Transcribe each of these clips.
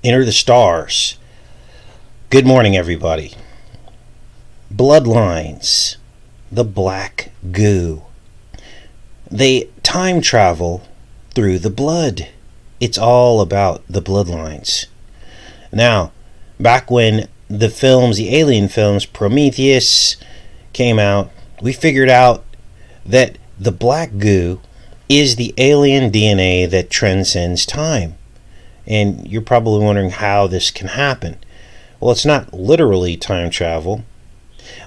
Enter the stars. Good morning, everybody. Bloodlines. The black goo. They time travel through the blood. It's all about the bloodlines. Now, back when the alien films, Prometheus came out, we figured out that the black goo is the alien DNA that transcends time. And you're probably wondering how this can happen. Well, it's not literally time travel,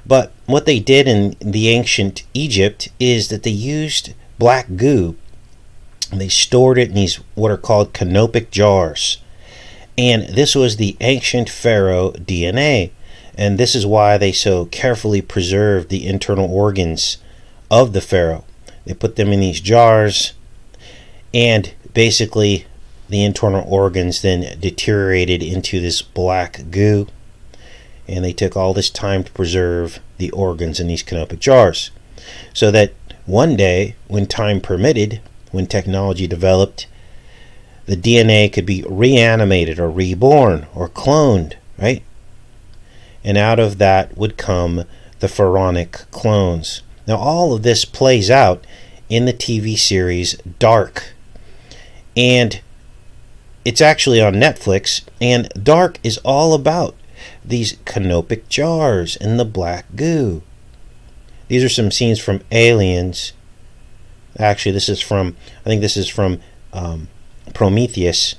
but what they did in the ancient Egypt is that they used black goo and they stored it in these what are called canopic jars. And this was the ancient pharaoh DNA. And this is why they so carefully preserved the internal organs of the pharaoh. They put them in these jars, and basically the internal organs then deteriorated into this black goo, and they took all this time to preserve the organs in these canopic jars, so that one day, when time permitted, when technology developed, the DNA could be reanimated or reborn or cloned, right? And out of that would come the pharaonic clones. Now all of this plays out in the TV series Dark, and it's actually on Netflix, and Dark is all about these canopic jars and the black goo. These are some scenes from Aliens. Actually, this is from Prometheus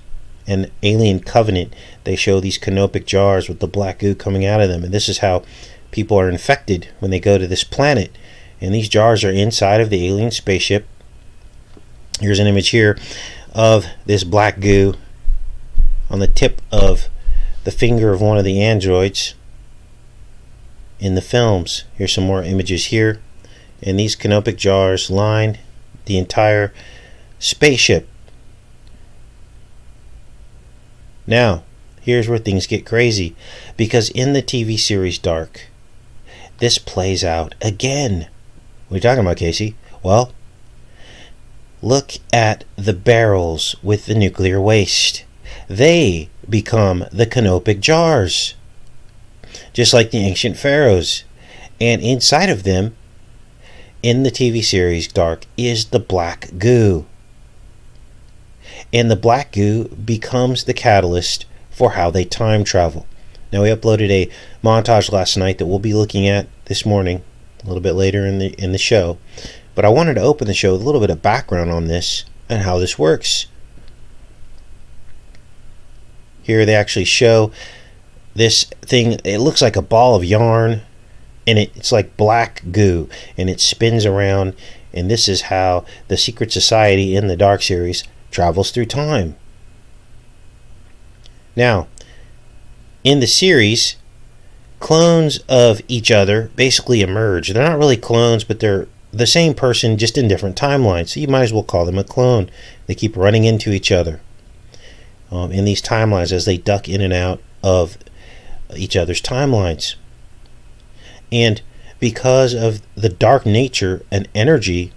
and Alien Covenant. They show these canopic jars with the black goo coming out of them, and this is how people are infected when they go to this planet. And these jars are inside of the alien spaceship. Here's an image here of this black goo on the tip of the finger of one of the androids in the films. Here's some more images here. And these canopic jars line the entire spaceship. Now, here's where things get crazy, because in the TV series Dark, this plays out again. What are you talking about, Casey? Well, look at the barrels with the nuclear waste. They become the canopic jars, just like the ancient pharaohs. And inside of them, in the TV series Dark, is the black goo. And the black goo becomes the catalyst for how they time travel. Now, we uploaded a montage last night that we'll be looking at this morning, a little bit later in the show. But I wanted to open the show with a little bit of background on this and how this works. Here they actually show this thing. It looks like a ball of yarn, and it's like black goo, and it spins around. And this is how the secret society in the Dark series travels through time. Now, in the series, clones of each other basically emerge. They're not really clones, but they're the same person, just in different timelines. So you might as well call them a clone. They keep running into each other in these timelines as they duck in and out of each other's timelines. And because of the dark nature and energy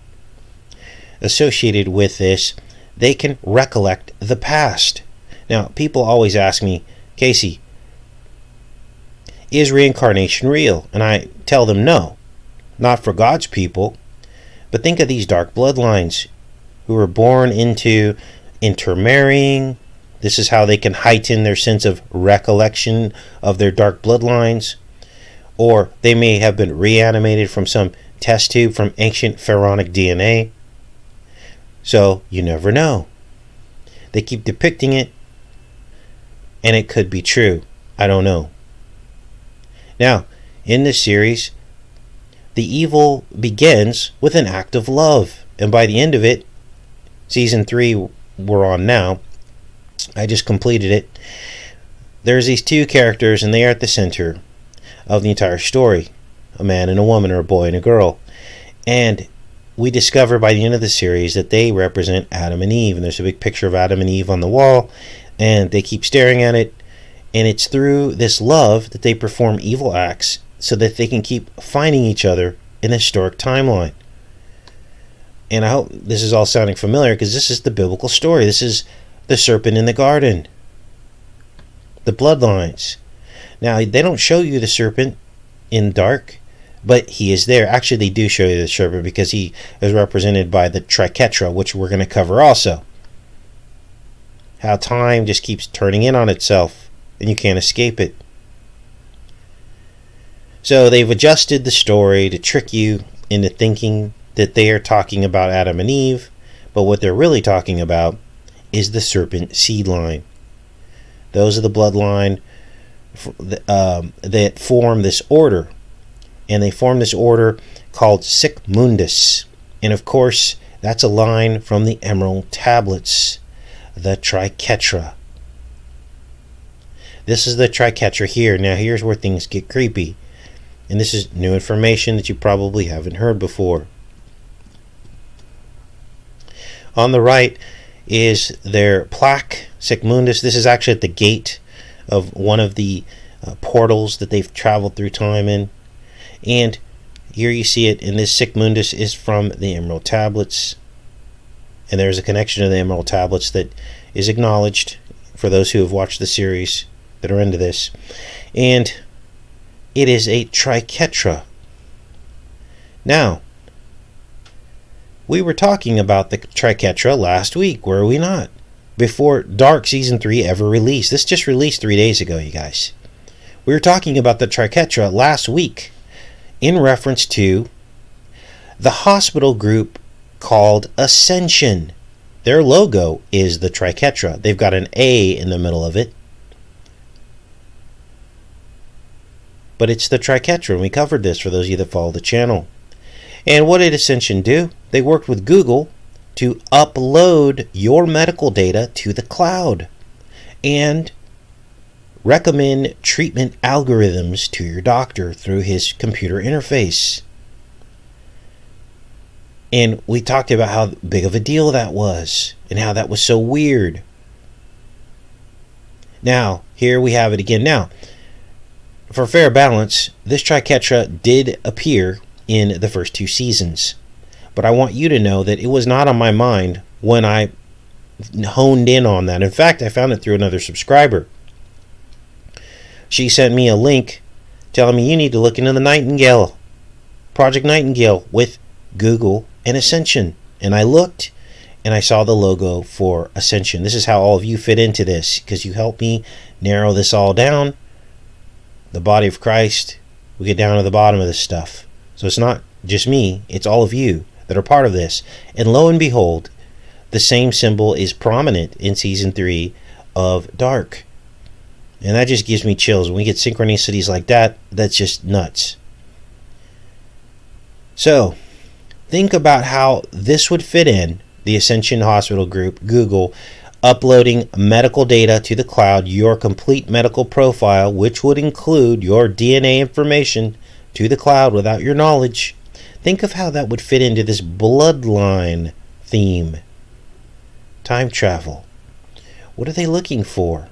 associated with this, they can recollect the past. Now, people always ask me, Casey, is reincarnation real? And I tell them no, not for God's people. But think of these dark bloodlines who were born into intermarrying. This is how they can heighten their sense of recollection of their dark bloodlines. Or they may have been reanimated from some test tube from ancient pharaonic DNA. So you never know. They keep depicting it, and it could be true. I don't know. Now, in this series, the evil begins with an act of love. And by the end of it, season 3 we're on now, I just completed it. There's these two characters, and they are at the center of the entire story. A man and a woman, or a boy and a girl. And we discover by the end of the series that they represent Adam and Eve. And there's a big picture of Adam and Eve on the wall, and they keep staring at it. And it's through this love that they perform evil acts so that they can keep finding each other in the historic timeline. And I hope this is all sounding familiar, because this is the biblical story. This is the serpent in the garden. the bloodlines. Now, they don't show you the serpent in Dark, but he is there. Actually, they do show you the serpent because he is represented by the triquetra, which we're going to cover also. How time just keeps turning in on itself, and you can't escape it. So they've adjusted the story to trick you into thinking that they are talking about Adam and Eve, but what they're really talking about is the serpent seed line. Those are the bloodline that form this order, and they form this order called Sic Mundus. And of course, that's a line from the Emerald Tablets, the triquetra. This is the triquetra here. Now here's where things get creepy. And this is new information that you probably haven't heard before. On the right is their plaque, Sic Mundus. This is actually at the gate of one of the portals that they've traveled through time in. And here you see it, and this Sic Mundus is from the Emerald Tablets. And there's a connection to the Emerald Tablets that is acknowledged for those who have watched the series that are into this. And it is a triquetra. Now, we were talking about the triquetra last week, were we not? Before Dark Season 3 ever released. This just released 3 days ago, you guys. We were talking about the triquetra last week in reference to the hospital group called Ascension. Their logo is the triquetra. They've got an A in the middle of it. But it's the triquetra, and we covered this for those of you that follow the channel. And what did Ascension do? They worked with Google to upload your medical data to the cloud and recommend treatment algorithms to your doctor through his computer interface. And we talked about how big of a deal that was and how that was so weird. Now, here we have it again. Now, for fair balance, this triquetra did appear in the first 2 seasons. But I want you to know that it was not on my mind when I honed in on that. In fact, I found it through another subscriber. She sent me a link telling me you need to look into the Nightingale, Project Nightingale with Google and Ascension. And I looked and I saw the logo for Ascension. This is how all of you fit into this, because you helped me narrow this all down. The body of Christ, we get down to the bottom of this stuff. So it's not just me, it's all of you that are part of this. And lo and behold, the same symbol is prominent in Season 3 of Dark. And that just gives me chills. When we get synchronicities like that, that's just nuts. So, think about how this would fit in, the Ascension Hospital Group, Google, uploading medical data to the cloud, your complete medical profile, which would include your DNA information, to the cloud without your knowledge. Think of how that would fit into this bloodline theme. Time travel. What are they looking for?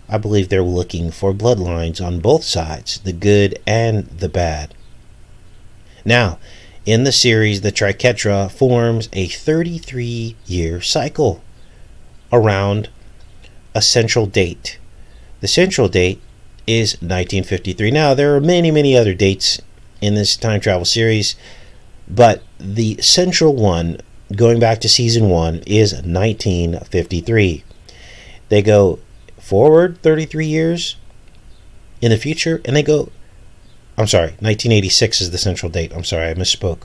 I believe they're looking for bloodlines on both sides, the good and the bad. Now, in the series, the triquetra forms a 33-year cycle around a central date. The central date is 1953. Now, there are many, many other dates in this time travel series, but the central one, going back to Season 1, is 1953. They go forward 33 years in the future, and they go, 1986 is the central date. I'm sorry, I misspoke.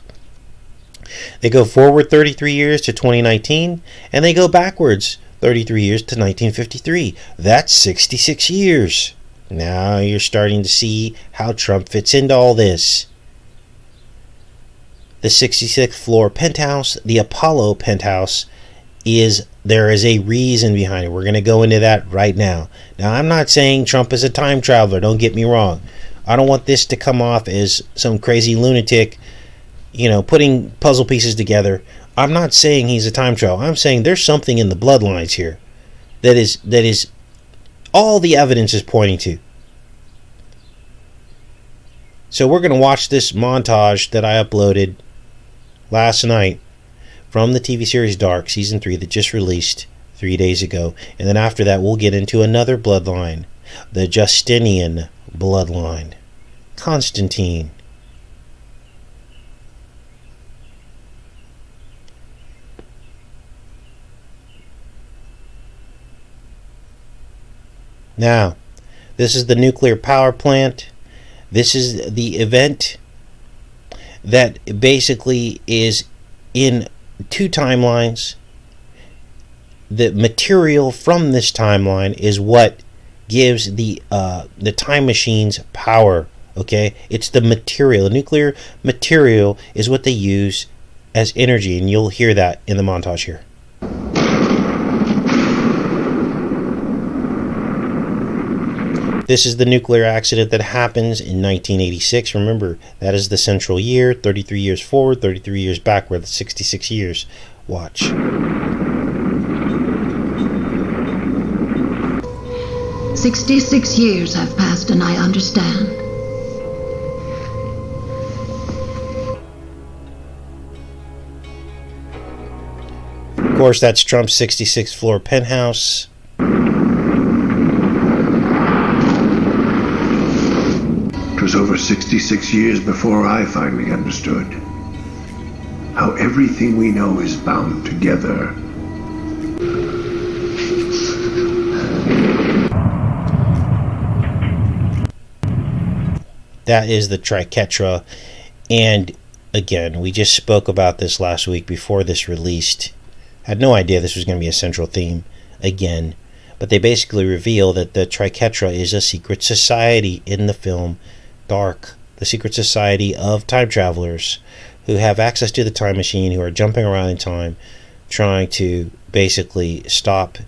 They go forward 33 years to 2019, and they go backwards 33 years to 1953. That's 66 years. Now you're starting to see how Trump fits into all this. The 66th floor penthouse, the Apollo penthouse, there is a reason behind it. We're going to go into that right now. Now, I'm not saying Trump is a time traveler. Don't get me wrong. I don't want this to come off as some crazy lunatic, putting puzzle pieces together. I'm not saying he's a time traveler. I'm saying there's something in the bloodlines here that is all the evidence is pointing to. So we're going to watch this montage that I uploaded last night from the TV series Dark, Season 3, that just released 3 days ago. And then after that, we'll get into another bloodline, the Justinian bloodline. Constantine. Now, this is the nuclear power plant. This is the event that basically is in two timelines. The material from this timeline is what gives the time machine's power. Okay, it's the material. The nuclear material is what they use as energy, and you'll hear that in the montage here. This is the nuclear accident that happens in 1986. Remember, that is the central year. 33 years forward, 33 years backward. 66 years. Watch. 66 years have passed, and I understand. Of course, that's Trump's 66th floor penthouse. It was over 66 years before I finally understood how everything we know is bound together. That is the triquetra. And again, we just spoke about this last week before this released. Had no idea this was going to be a central theme again. But they basically reveal that the triquetra is a secret society in the film Dark, the secret society of time travelers who have access to the time machine, who are jumping around in time, trying to basically stop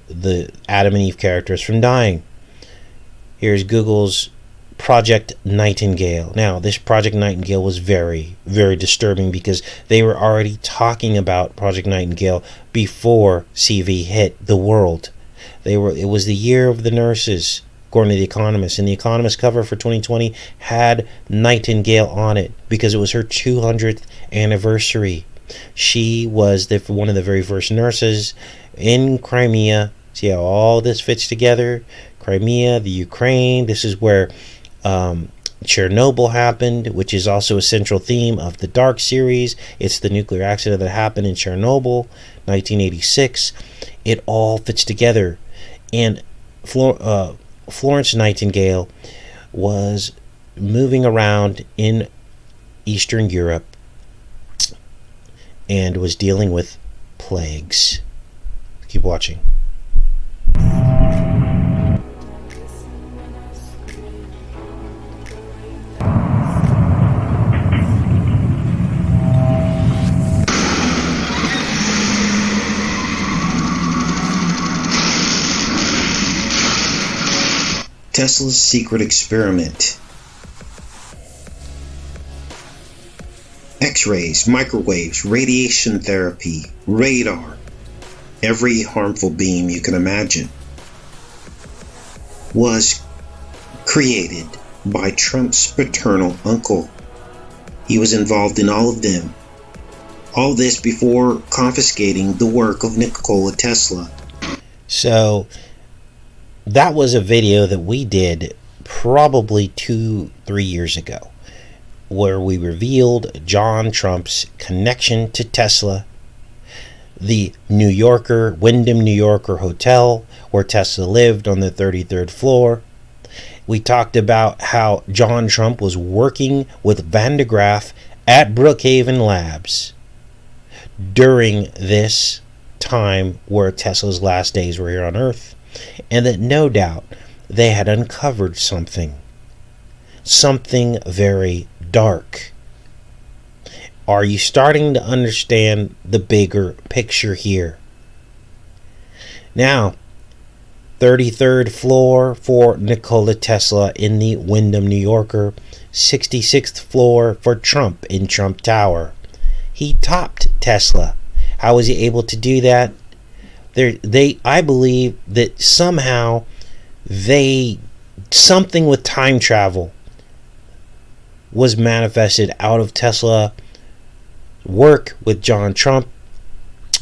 the Adam and Eve characters from dying. Here's Google's Project Nightingale. Now, this Project Nightingale was very, very disturbing because they were already talking about Project Nightingale before CV hit the world. It was the year of the nurses, according to The Economist, and The Economist cover for 2020 had Nightingale on it because it was her 200th anniversary. She was one of the very first nurses in Crimea. See how all this fits together? Crimea, the Ukraine. This is where Chernobyl happened, which is also a central theme of the Dark series. It's the nuclear accident that happened in Chernobyl, 1986. It all fits together. And Florence Nightingale was moving around in Eastern Europe and was dealing with plagues. Keep watching. Tesla's secret experiment. X-rays, microwaves, radiation therapy, radar, every harmful beam you can imagine was created by Trump's paternal uncle. He was involved in all of them. All this before confiscating the work of Nikola Tesla. So that was a video that we did probably 2-3 years ago, where we revealed John Trump's connection to Tesla, the New Yorker, Wyndham New Yorker hotel where Tesla lived on the 33rd floor. We talked about how John Trump was working with Van de Graaff at Brookhaven Labs during this time where Tesla's last days were here on Earth. And that no doubt they had uncovered something very dark. Are you starting to understand the bigger picture here? Now, 33rd floor for Nikola Tesla in the Wyndham New Yorker, 66th floor for Trump in Trump Tower. He topped Tesla. How was he able to do that? I believe that somehow something with time travel was manifested out of Tesla work with John Trump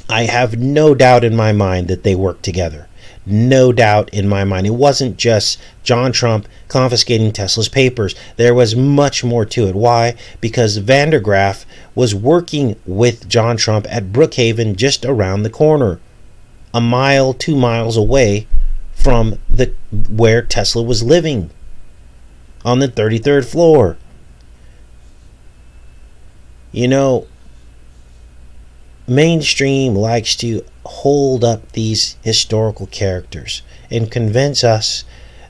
I have no doubt in my mind that they worked together. No doubt in my mind. It wasn't just John Trump confiscating Tesla's papers. There was much more to it. Why? Because Van der Graaf was working with John Trump at Brookhaven, just around the corner, a mile, 2 miles away from where Tesla was living, on the 33rd floor. You know, mainstream likes to hold up these historical characters and convince us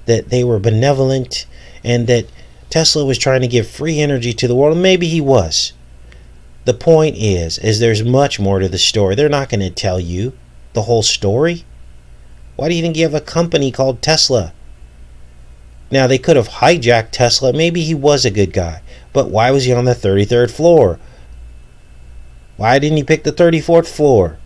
that they were benevolent and that Tesla was trying to give free energy to the world. Maybe he was. The point is there's much more to the story. They're not going to tell you the whole story. Why do you think you have a company called Tesla? Now, they could have hijacked Tesla. Maybe he was a good guy. But why was he on the 33rd floor? Why didn't he pick the 34th floor?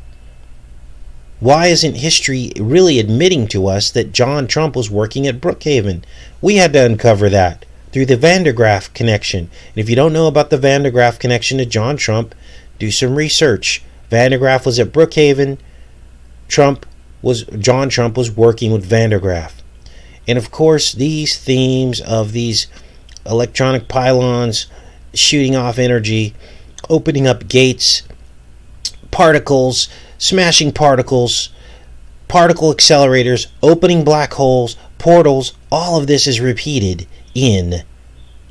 Why isn't history really admitting to us that John Trump was working at Brookhaven? We had to uncover that through the Van der Graaf connection. And if you don't know about the Van der Graaf connection to John Trump, do some research. Van der Graaf was at Brookhaven. John Trump was working with Van der Graaf. And of course, these themes of these electronic pylons shooting off energy, opening up gates, particles, smashing particles, particle accelerators, opening black holes, portals, all of this is repeated in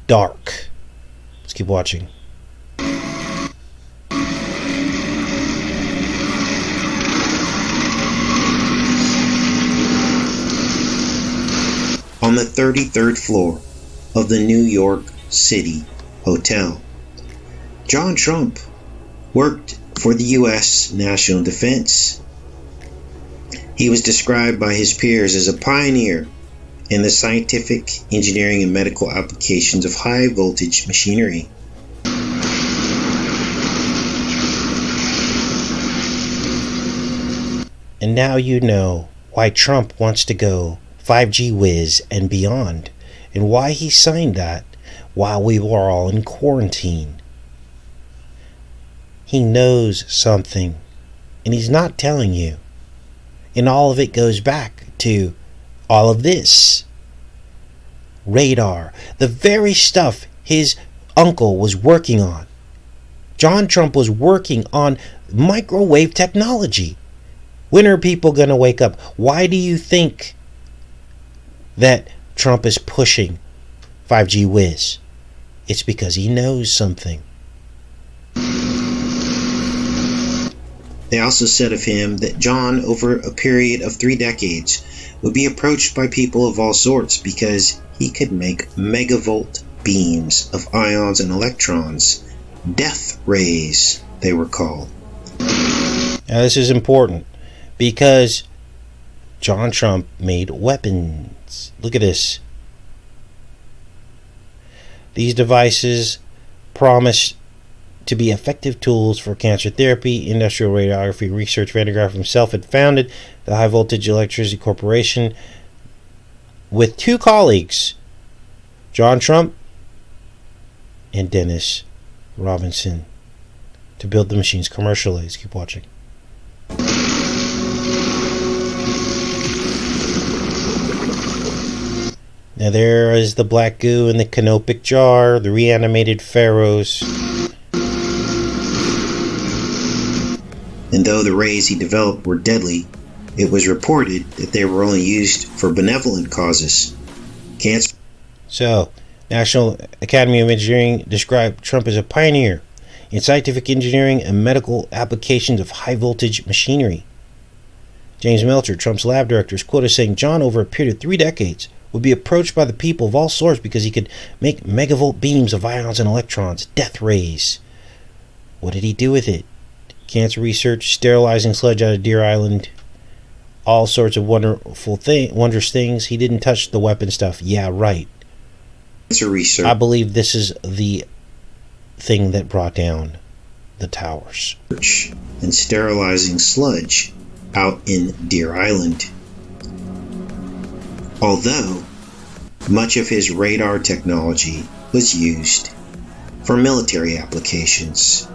Dark. Let's keep watching. On the 33rd floor of the New York City Hotel, John Trump worked for the U.S. National Defense. He was described by his peers as a pioneer in the scientific, engineering, and medical applications of high-voltage machinery. And now you know why Trump wants to go 5G whiz and beyond, and why he signed that while we were all in quarantine. He knows something, and he's not telling you. And all of it goes back to all of this. Radar, the very stuff his uncle was working on. John Trump was working on microwave technology. When are people going to wake up? Why do you think that Trump is pushing 5G whiz? It's because he knows something. They also said of him that John, over a period of 3 decades, would be approached by people of all sorts because he could make megavolt beams of ions and electrons. Death rays, they were called. Now this is important because John Trump made weapons. Look at this. These devices promised to be effective tools for cancer therapy, industrial radiography research. Van der Graaf himself had founded the High Voltage Electricity Corporation with 2 colleagues, John Trump and Dennis Robinson, to build the machines commercially. Let's keep watching. Now there is the black goo in the canopic jar, the reanimated pharaohs. And though the rays he developed were deadly, it was reported that they were only used for benevolent causes. Cancer. So, National Academy of Engineering described Trump as a pioneer in scientific engineering and medical applications of high-voltage machinery. James Melcher, Trump's lab director, is quoted as saying John, over a period of 3 decades, would be approached by the people of all sorts because he could make megavolt beams of ions and electrons, death rays. What did he do with it? Cancer research, sterilizing sludge out of Deer Island, all sorts of wondrous things. He didn't touch the weapon stuff. Yeah, right. Cancer research. I believe this is the thing that brought down the towers. And sterilizing sludge out in Deer Island. Although much of his radar technology was used for military applications.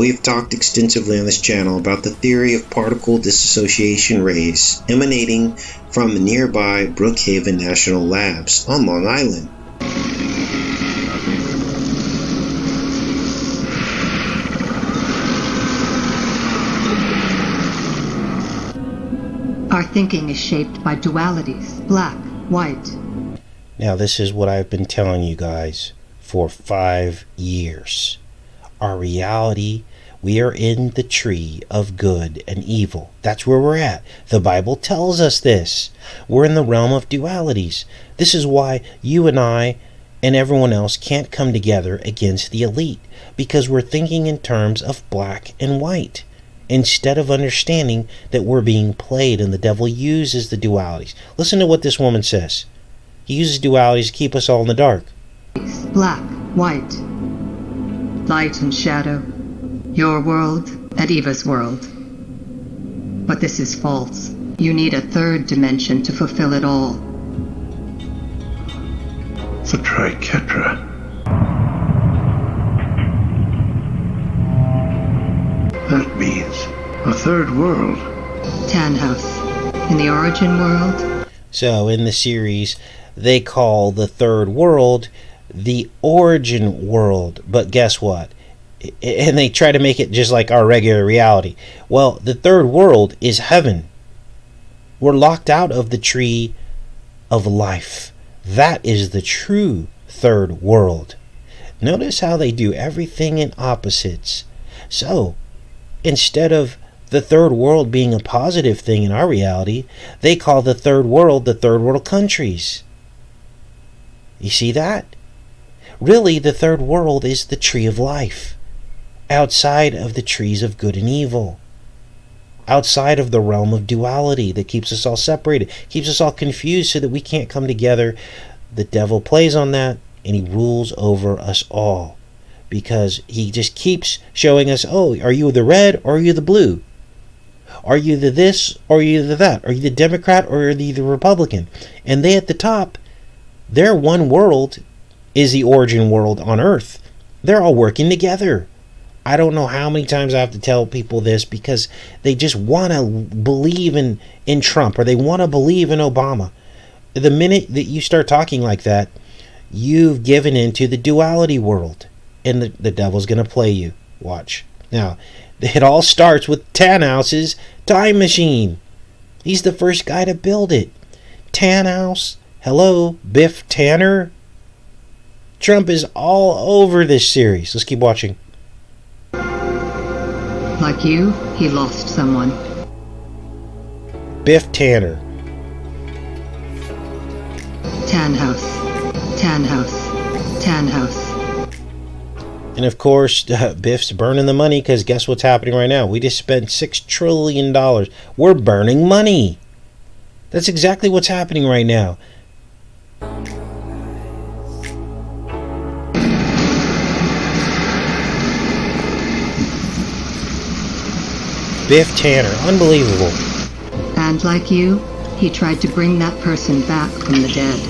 we've talked extensively on this channel about the theory of particle dissociation rays emanating from the nearby Brookhaven National Labs on Long Island. Our thinking is shaped by dualities, black, white. Now this is what I've been telling you guys for 5 years. Our reality, we are in the tree of good and evil. That's where we're at. The Bible tells us this. We're in the realm of dualities. This is why you and I and everyone else can't come together against the elite, because we're thinking in terms of black and white, instead of understanding that we're being played and the devil uses the dualities. Listen to what this woman says. He uses dualities to keep us all in the dark. Black, white, light and shadow, your world and Eva's world. But this is false. You need a third dimension to fulfill it all. The Triquetra. That means a third world. Tannhaus, in the origin world. So in the series, they call the third world the origin world. But guess what? And they try to make it just like our regular reality. Well, the third world is heaven. We're locked out of the tree of life. That is the true third world. Notice how they do everything in opposites. So, instead of the third world being a positive thing in our reality, they call the third world countries. You see that? Really, the third world is the tree of life, outside of the trees of good and evil, outside of the realm of duality that keeps us all separated, keeps us all confused so that we can't come together. The devil plays on that, and he rules over us all, because he just keeps showing us, oh, are you the red or are you the blue? Are you the this or are you the that? Are you the Democrat or are you the Republican? And they at the top, their one world is the origin world on earth. They're all working together. I don't know how many times I have to tell people this, because they just want to believe in Trump, or they want to believe in Obama. The minute that you start talking like that, you've given into the duality world, and the devil's going to play you. Watch. Now, it all starts with Tannhaus's time machine. He's the first guy to build it. Tannhaus, hello, Biff Tanner. Trump is all over this series. Let's keep watching. Like you, he lost someone. Biff Tanner. Tannhaus, Tannhaus, Tannhaus. And of course, Biff's burning the money, because guess what's happening right now? We just spent $6 trillion. We're burning money. That's exactly what's happening right now. Biff Tanner, unbelievable. And like you, he tried to bring that person back from the dead.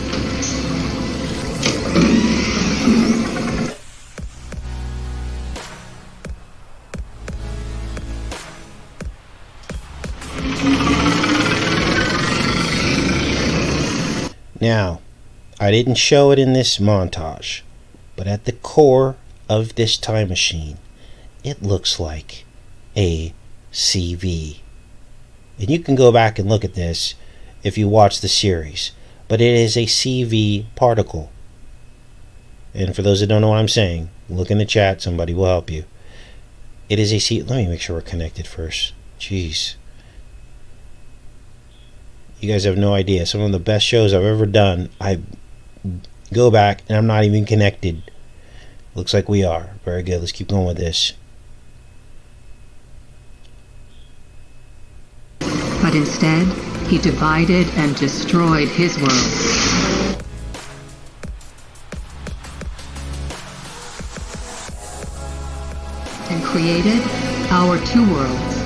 Now, I didn't show it in this montage, but at the core of this time machine, it looks like a CV. And you can go back and look at this if you watch the series, but it is a CV particle. And for those that don't know what I'm saying, look in the chat, somebody will help you. It is a C. Let me make sure we're connected first. Jeez. You guys have no idea. Some of the best shows I've ever done, I go back and I'm not even connected. Looks like we are. Very good. Let's keep going with this. But instead, he divided and destroyed his world. And created our two worlds.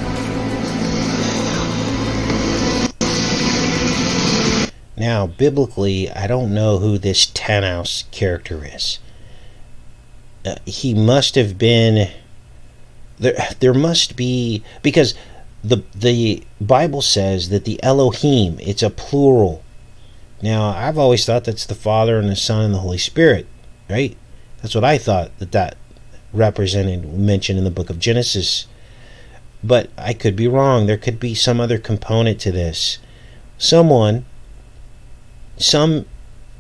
Now, biblically, I don't know who this Tannhaus character is. He must have been there must be, because the Bible says that the Elohim, it's a plural. Now, I've always thought that's the Father and the Son and the Holy Spirit, right? That's what I thought that represented, mentioned in the book of Genesis. But I could be wrong. There could be some other component to this. Some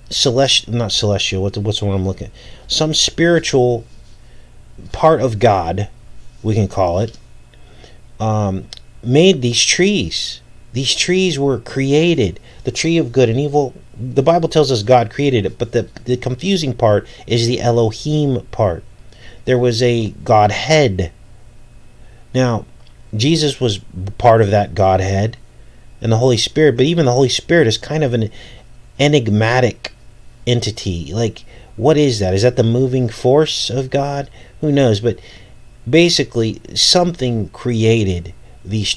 celestial, not celestial, what's the one I'm looking at? Some spiritual part of God, we can call it, made these trees. These trees were created. The tree of good and evil, the Bible tells us God created it, but the confusing part is the Elohim part. There was a Godhead. Now, Jesus was part of that Godhead and the Holy Spirit, but even the Holy Spirit is kind of an enigmatic entity. Like, what is that? Is that the moving force of God? Who knows? But basically, something created these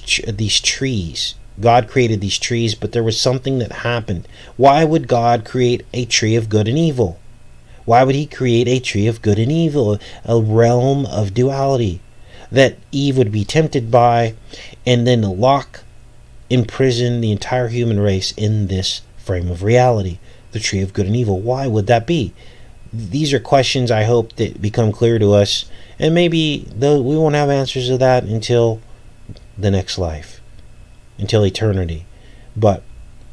trees. God created these trees, but there was something that happened. Why would God create a tree of good and evil? Why would he create a tree of good and evil, a realm of duality that Eve would be tempted by, and then imprison the entire human race in this frame of reality, the tree of good and evil? Why would that be? These are questions I hope that become clear to us, and maybe we won't have answers to that until the next life, until eternity. But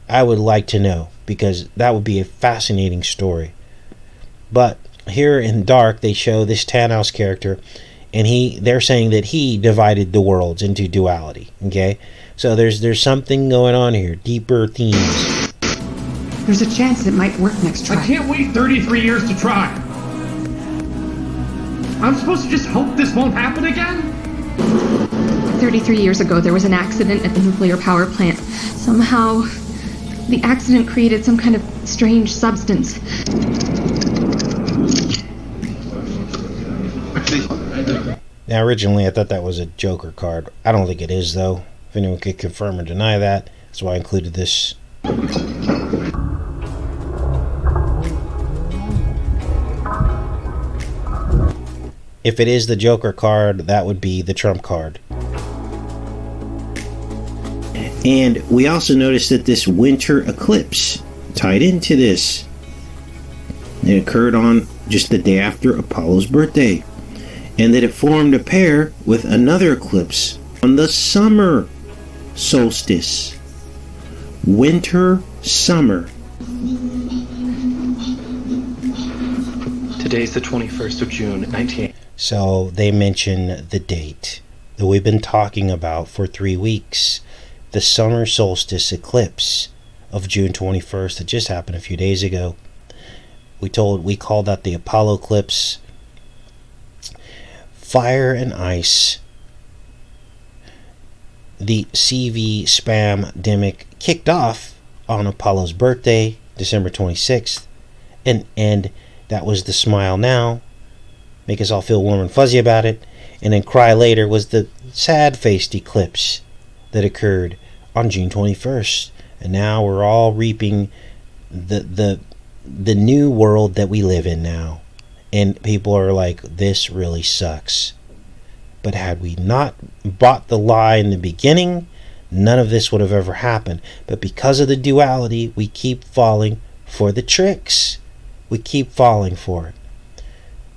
I would like to know, because that would be a fascinating story. But here in Dark, they show this Tannhaus character, and they're saying that he divided the worlds into duality. Okay, so there's something going on here, deeper themes. There's a chance it might work next try. I can't wait 33 years to try. I'm supposed to just hope this won't happen again? 33 years ago, there was an accident at the nuclear power plant. Somehow, the accident created some kind of strange substance. Now, originally, I thought that was a Joker card. I don't think it is, though. If anyone could confirm or deny that, that's why I included this. If it is the Joker card, that would be the Trump card. And we also noticed that this winter eclipse tied into this. It occurred on just the day after Apollo's birthday. And that it formed a pair with another eclipse on the summer solstice. Winter, summer. Today's the 21st of June, 1980. So they mention the date that we've been talking about for 3 weeks. The summer solstice eclipse of June 21st that just happened a few days ago. We called that the Apollo eclipse. Fire and ice. The CV spam-demic kicked off on Apollo's birthday, December 26th. And that was the Smile Now. Make us all feel warm and fuzzy about it. And then Cry Later was the sad-faced eclipse that occurred on June 21st. And now we're all reaping the new world that we live in now. And people are like, this really sucks. But had we not bought the lie in the beginning, none of this would have ever happened. But because of the duality, we keep falling for the tricks. We keep falling for it.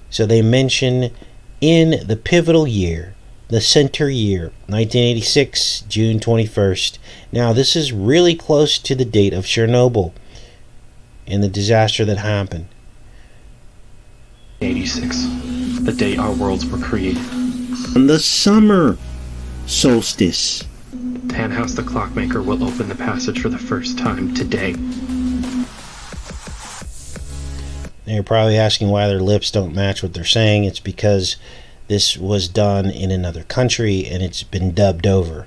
So they mention in the pivotal year, the center year, 1986, June 21st. Now, this is really close to the date of Chernobyl and the disaster that happened. 86, the day our worlds were created. On the summer solstice. Tannhaus the Clockmaker will open the passage for the first time today. You're probably asking why their lips don't match what they're saying. It's because this was done in another country and it's been dubbed over.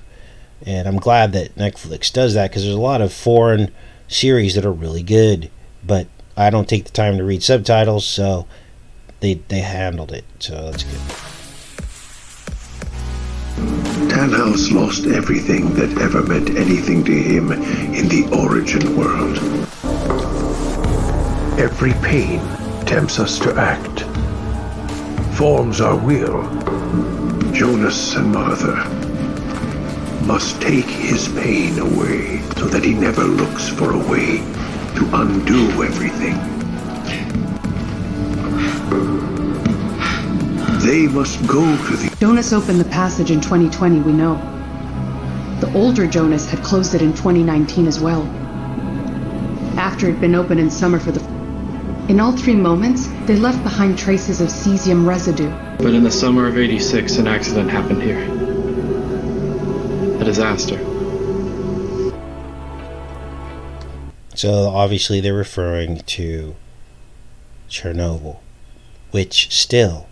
And I'm glad that Netflix does that, because there's a lot of foreign series that are really good, but I don't take the time to read subtitles, so they handled it. So that's good. Tannhaus lost everything that ever meant anything to him in the origin world. Every pain tempts us to act, forms our will, Jonas and Martha must take his pain away so that he never looks for a way to undo everything. They must go to the... Jonas opened the passage in 2020, we know. The older Jonas had closed it in 2019 as well. After it'd been open in summer for the... In all three moments, they left behind traces of cesium residue. But in the summer of '86, an accident happened here. A disaster. So obviously they're referring to Chernobyl, which still,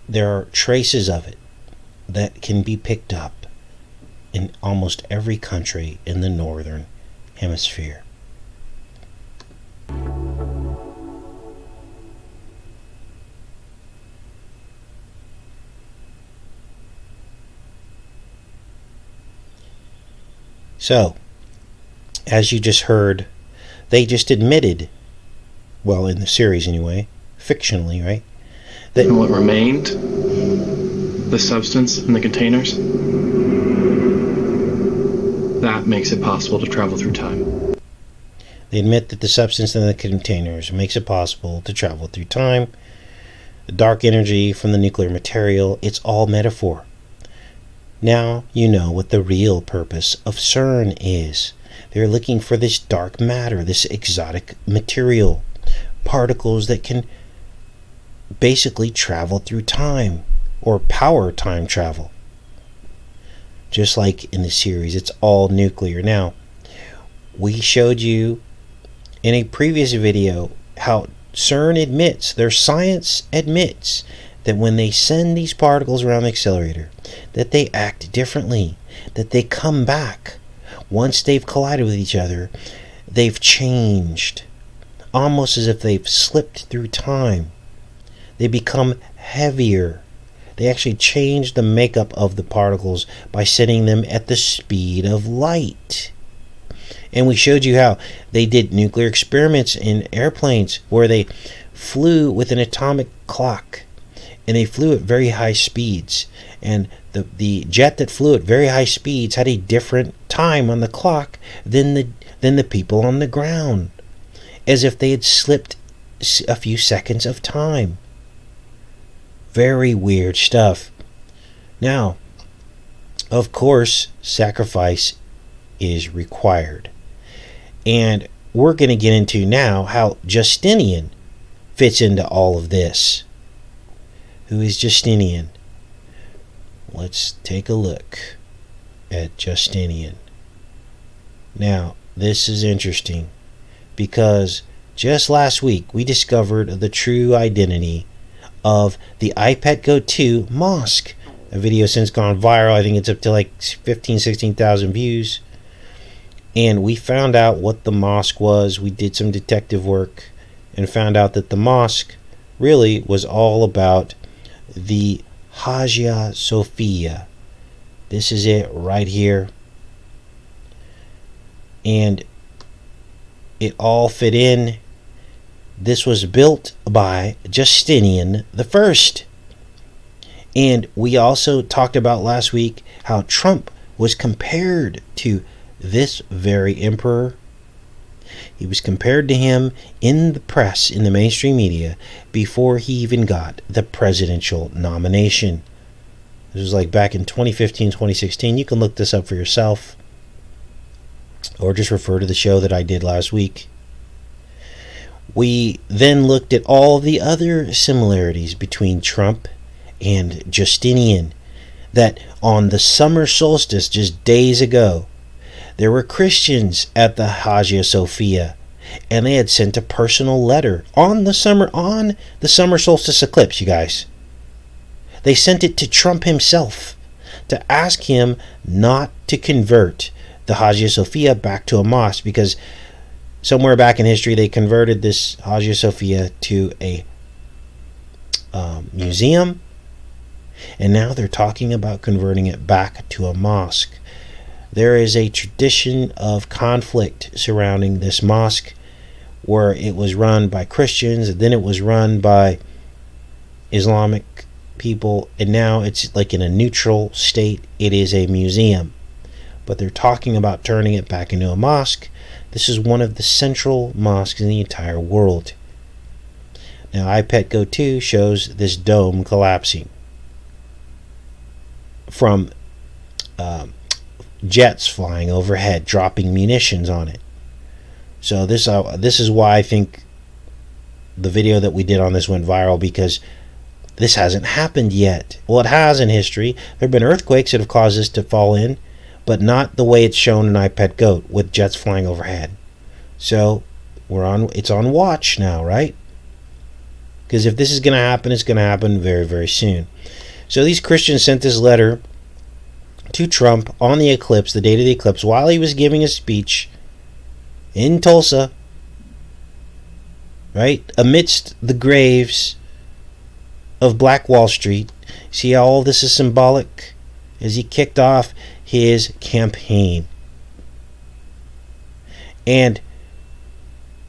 there are traces of it that can be picked up in almost every country in the northern hemisphere. So, as you just heard, they just admitted, well, in the series anyway, fictionally, right? That And what remained? The substance in the containers? That makes it possible to travel through time. They admit that the substance in the containers makes it possible to travel through time. The dark energy from the nuclear material, it's all metaphor. Now you know what the real purpose of CERN is. They're looking for this dark matter, this exotic material, particles that can basically travel through time, or power time travel. Just like in the series, it's all nuclear. Now, we showed you in a previous video how CERN admits, their science admits, that when they send these particles around the accelerator, that they act differently, that they come back. Once they've collided with each other, they've changed, almost as if they've slipped through time. They become heavier. They actually change the makeup of the particles by setting them at the speed of light. And we showed you how they did nuclear experiments in airplanes where they flew with an atomic clock, and they flew at very high speeds, and the jet that flew at very high speeds had a different time on the clock than the people on the ground, as if they had slipped a few seconds of time. Very weird stuff. Now, of course, sacrifice is required, and we're going to get into now how Justinian fits into all of this. Who is Justinian? Let's take a look at Justinian. Now, this is interesting because just last week we discovered the true identity of the iPad Go 2 mosque. A video since gone viral. I think it's up to like 16,000 views. And we found out what the mosque was. We did some detective work and found out that the mosque really was all about the Hagia Sophia. This is it right here. And it all fit in. This was built by Justinian the First. And we also talked about last week how Trump was compared to this very emperor. He was compared to him in the press, in the mainstream media, before he even got the presidential nomination. This was like back in 2015, 2016. You can look this up for yourself, or just refer to the show that I did last week. We then looked at all the other similarities between Trump and Justinian, that on the summer solstice just days ago, there were Christians at the Hagia Sophia, and they had sent a personal letter on the summer solstice eclipse, you guys. They sent it to Trump himself to ask him not to convert the Hagia Sophia back to a mosque, because somewhere back in history they converted this Hagia Sophia to a museum, and now they're talking about converting it back to a mosque. There is a tradition of conflict surrounding this mosque, where it was run by Christians, and then it was run by Islamic people, and now it's like in a neutral state. It is a museum, but they're talking about turning it back into a mosque. This is one of the central mosques in the entire world. Now, iPet Go 2 shows this dome collapsing from jets flying overhead, dropping munitions on it. So this is why I think the video that we did on this went viral, because this hasn't happened yet. Well, it has in history. There have been earthquakes that have caused this to fall in, but not the way it's shown in iPet Goat with jets flying overhead. So it's on watch now, right? Because if this is going to happen, it's going to happen very, very soon. So these Christians sent this letter to Trump on the eclipse, the date of the eclipse, while he was giving a speech in Tulsa, right, amidst the graves of Black Wall Street. See how all this is symbolic as he kicked off his campaign. And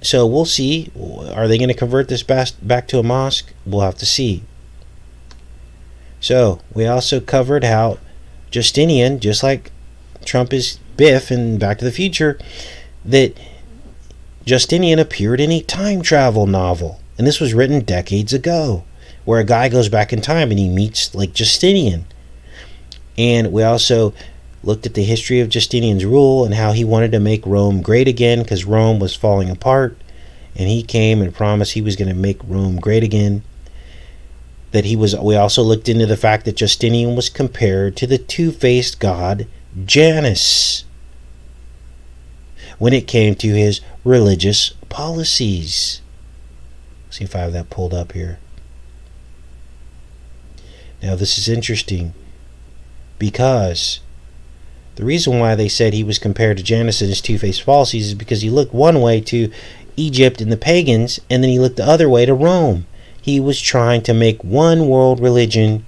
so we'll see. Are they going to convert this back to a mosque? We'll have to see. So we also covered how Justinian, just like Trump is Biff in Back to the Future, that Justinian appeared in a time travel novel. And this was written decades ago, where a guy goes back in time and he meets like Justinian. And we also looked at the history of Justinian's rule and how he wanted to make Rome great again because Rome was falling apart. And he came and promised he was going to make Rome great again. We also looked into the fact that Justinian was compared to the two-faced god Janus when it came to his religious policies. See if I have that pulled up here. Now this is interesting because the reason why they said he was compared to Janus and his two-faced policies is because he looked one way to Egypt and the pagans, and then he looked the other way to Rome. He was trying to make one world religion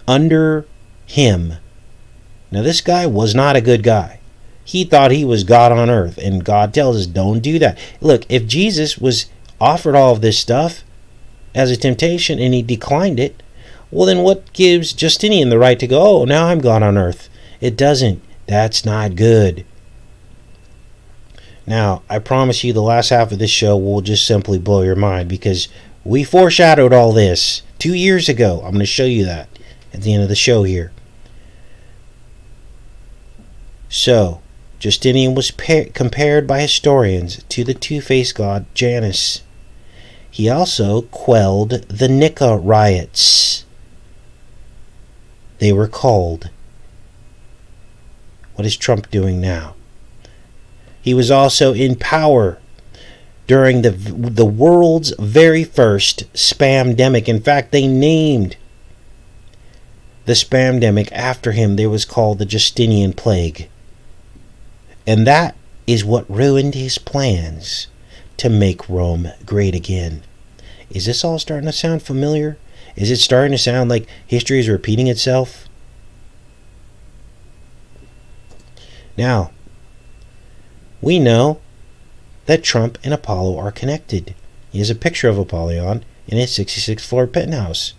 under him. Now this guy was not a good guy. He thought he was God on earth, and God tells us don't do that. Look, if Jesus was offered all of this stuff as a temptation and he declined it, well then what gives Justinian the right to go, oh, now I'm God on earth? It doesn't. That's not good. Now, I promise you the last half of this show will just simply blow your mind because we foreshadowed all this 2 years ago. I'm going to show you that at the end of the show here. So, Justinian was compared by historians to the two-faced god Janus. He also quelled the Nika riots. They were called. What is Trump doing now? He was also in power during the world's very first spamdemic. In fact, they named the spamdemic after him. It was called the Justinian Plague. And that is what ruined his plans to make Rome great again. Is this all starting to sound familiar? Is it starting to sound like history is repeating itself? Now, we know that Trump and Apollo are connected. He has a picture of Apollyon in his 66th floor penthouse.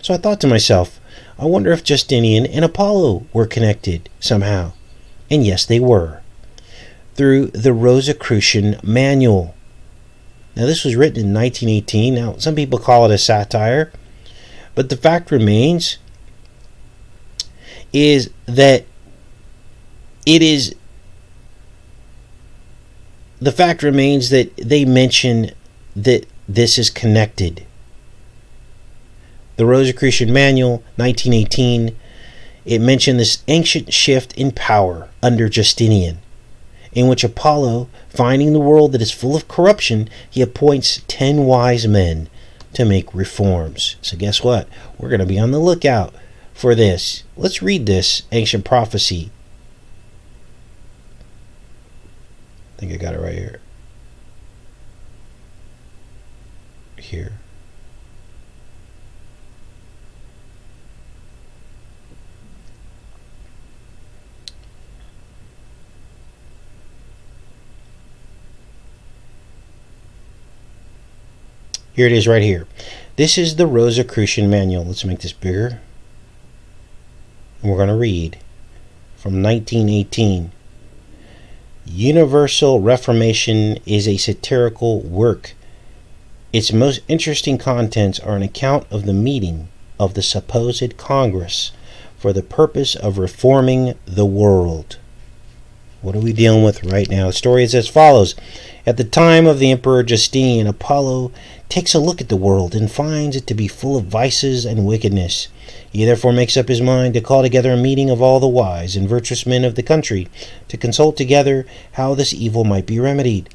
So I thought to myself, I wonder if Justinian and Apollo were connected somehow. And yes, they were. Through the Rosicrucian manual. Now this was written in 1918. Now some people call it a satire. But the fact remains is that the fact remains that they mention that this is connected. The Rosicrucian Manual, 1918, it mentioned this ancient shift in power under Justinian, in which Apollo, finding the world that is full of corruption, he appoints 10 wise men to make reforms. So guess what? We're going to be on the lookout for this. Let's read this ancient prophecy. I think I got it right here. Here. Here it is right here. This is the Rosicrucian manual. Let's make this bigger. And we're going to read from 1918. Universal Reformation is a satirical work. Its most interesting contents are an account of the meeting of the supposed Congress for the purpose of reforming the world. What are we dealing with right now? The story is as follows. At the time of the Emperor Justinian, Apollo takes a look at the world and finds it to be full of vices and wickedness. He therefore makes up his mind to call together a meeting of all the wise and virtuous men of the country to consult together how this evil might be remedied.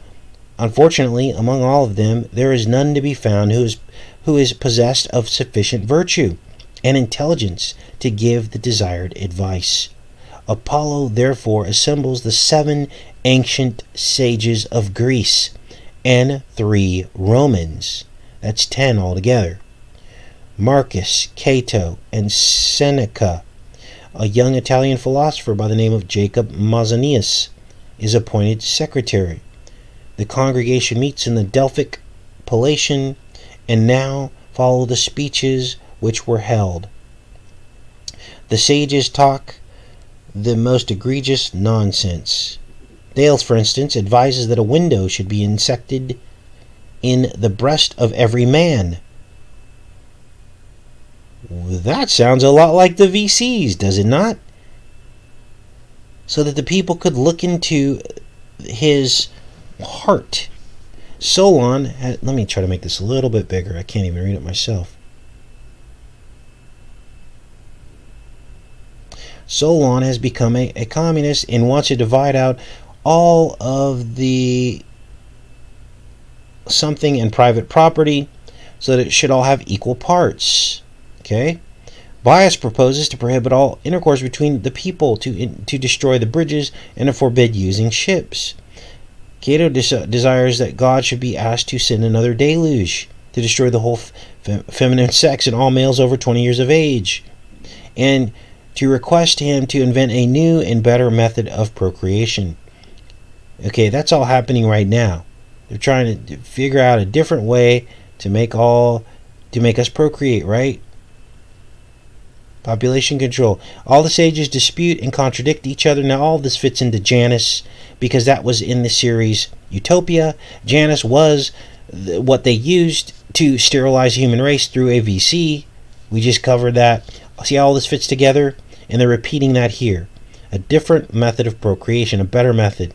Unfortunately, among all of them, there is none to be found who is possessed of sufficient virtue and intelligence to give the desired advice. Apollo therefore assembles the 7 ancient sages of Greece and 3 Romans. That's 10 altogether. Marcus, Cato, and Seneca. A young Italian philosopher by the name of Jacob Mazzanius is appointed secretary. The congregation meets in the Delphic Palatium, and now follow the speeches which were held. The sages talk the most egregious nonsense. Thales, for instance, advises that a window should be inserted in the breast of every man. That sounds a lot like the VCs, does it not? So that the people could look into his heart. Solon, let me try to make this a little bit bigger. I can't even read it myself. Solon has become a communist and wants to divide out all of the something and private property so that it should all have equal parts. Okay? Bias proposes to prohibit all intercourse between the people, to destroy the bridges, and to forbid using ships. Cato desires that God should be asked to send another deluge to destroy the whole feminine sex and all males over 20 years of age, and to request him to invent a new and better method of procreation. Okay, that's all happening right now. They're trying to figure out a different way to make us procreate, right? Population control. All the sages dispute and contradict each other. Now all this fits into Janus, because that was in the series Utopia. Janus was what they used to sterilize the human race through a VC. We just covered that. See how all this fits together? And they're repeating that here. A different method of procreation, a better method.